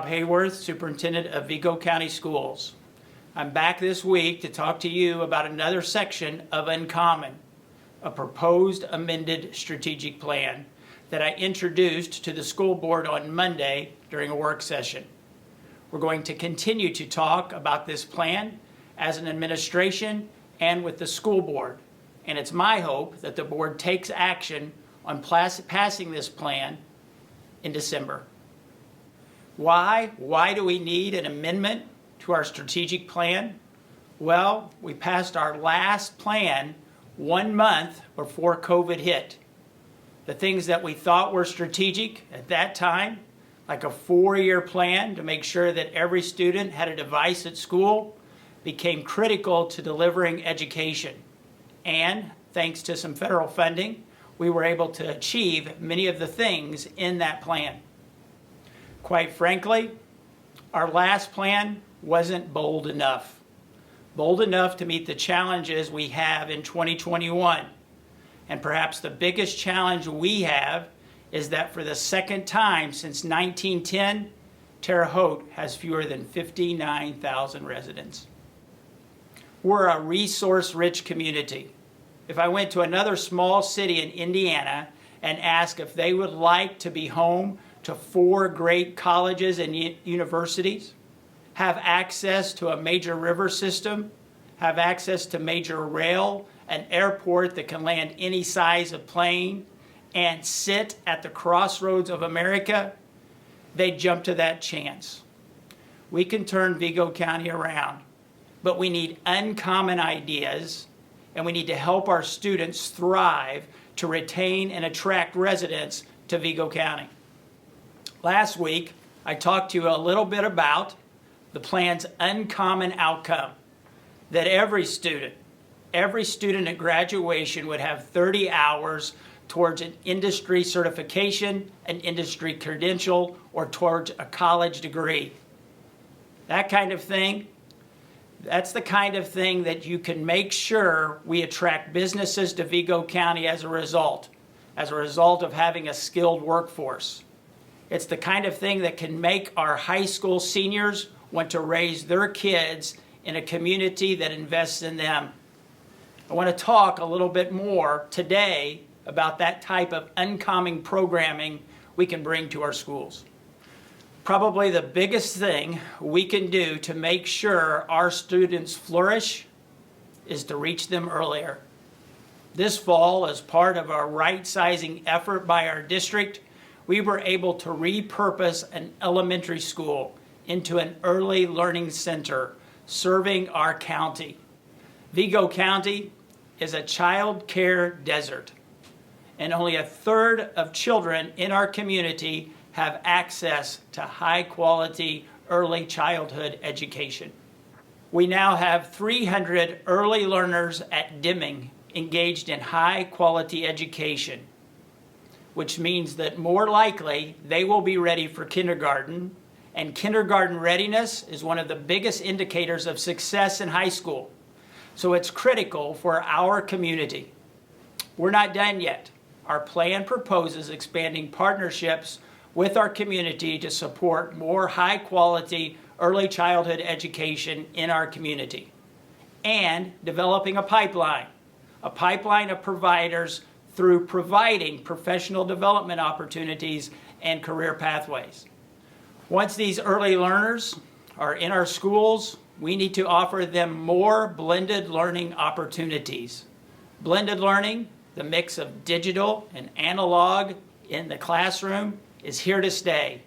Rob Hayworth, Superintendent of Vigo County Schools. I'm back this week to talk to you about another section of Uncommon, a proposed amended strategic plan that I introduced to the school board on Monday during a work session. We're going to continue to talk about this plan as an administration and with the school board, and it's my hope that the board takes action on passing this plan in December. Why? Why do we need an amendment to our strategic plan? Well, we passed our last plan 1 month before COVID hit. The things that we thought were strategic at that time, like a 4-year plan to make sure that every student had a device at school, became critical to delivering education. And thanks to some federal funding, we were able to achieve many of the things in that plan. Quite frankly, our last plan wasn't bold enough to meet the challenges we have in 2021. And perhaps the biggest challenge we have is that for the second time since 1910, Terre Haute has fewer than 59,000 residents. We're a resource-rich community. If I went to another small city in Indiana and asked if they would like to be home to 4 great colleges and universities, have access to a major river system, have access to major rail, an airport that can land any size of plane, and sit at the crossroads of America, they'd jump to that chance. We can turn Vigo County around, but we need uncommon ideas, and we need to help our students thrive to retain and attract residents to Vigo County. Last week, I talked to you a little bit about the plan's uncommon outcome, that every student at graduation would have 30 hours towards an industry certification, an industry credential, or towards a college degree. That kind of thing, that's the kind of thing that you can make sure we attract businesses to Vigo County as a result of having a skilled workforce. It's the kind of thing that can make our high school seniors want to raise their kids in a community that invests in them. I want to talk a little bit more today about that type of uncommon programming we can bring to our schools. Probably the biggest thing we can do to make sure our students flourish is to reach them earlier. This fall, as part of our right-sizing effort by our district, we were able to repurpose an elementary school into an early learning center serving our county. Vigo County is a child care desert, and only 1/3 of children in our community have access to high-quality early childhood education. We now have 300 early learners at Deming engaged in high-quality education, which means that more likely they will be ready for kindergarten, and kindergarten readiness is one of the biggest indicators of success in high school. So it's critical for our community. We're not done yet. Our plan proposes expanding partnerships with our community to support more high-quality early childhood education in our community, and developing a pipeline of providers through providing professional development opportunities and career pathways. Once these early learners are in our schools, we need to offer them more blended learning opportunities. Blended learning, the mix of digital and analog in the classroom, is here to stay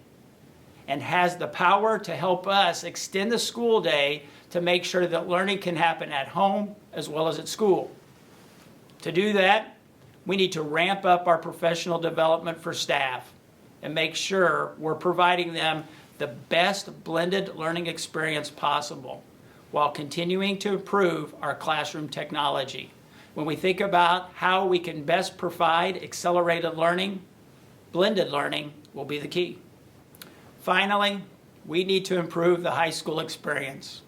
and has the power to help us extend the school day to make sure that learning can happen at home as well as at school. To do that, we need to ramp up our professional development for staff and make sure we're providing them the best blended learning experience possible while continuing to improve our classroom technology. When we think about how we can best provide accelerated learning, blended learning will be the key. Finally, we need to improve the high school experience.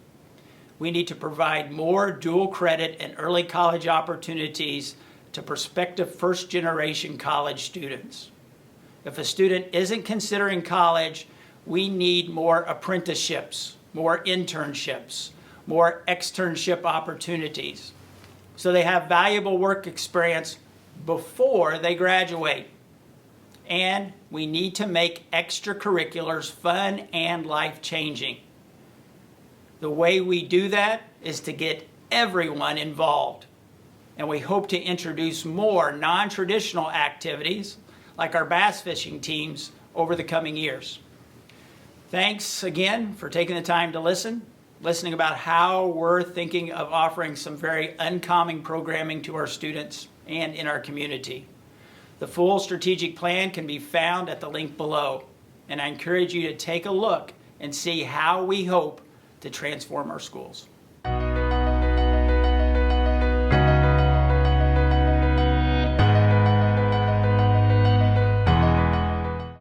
We need to provide more dual credit and early college opportunities to prospective first-generation college students. If a student isn't considering college, we need more apprenticeships, more internships, more externship opportunities, so they have valuable work experience before they graduate. And we need to make extracurriculars fun and life-changing. The way we do that is to get everyone involved. And we hope to introduce more non-traditional activities like our bass fishing teams over the coming years. Thanks again for taking the time to listening about how we're thinking of offering some very uncommon programming to our students and in our community. The full strategic plan can be found at the link below, and I encourage you to take a look and see how we hope to transform our schools.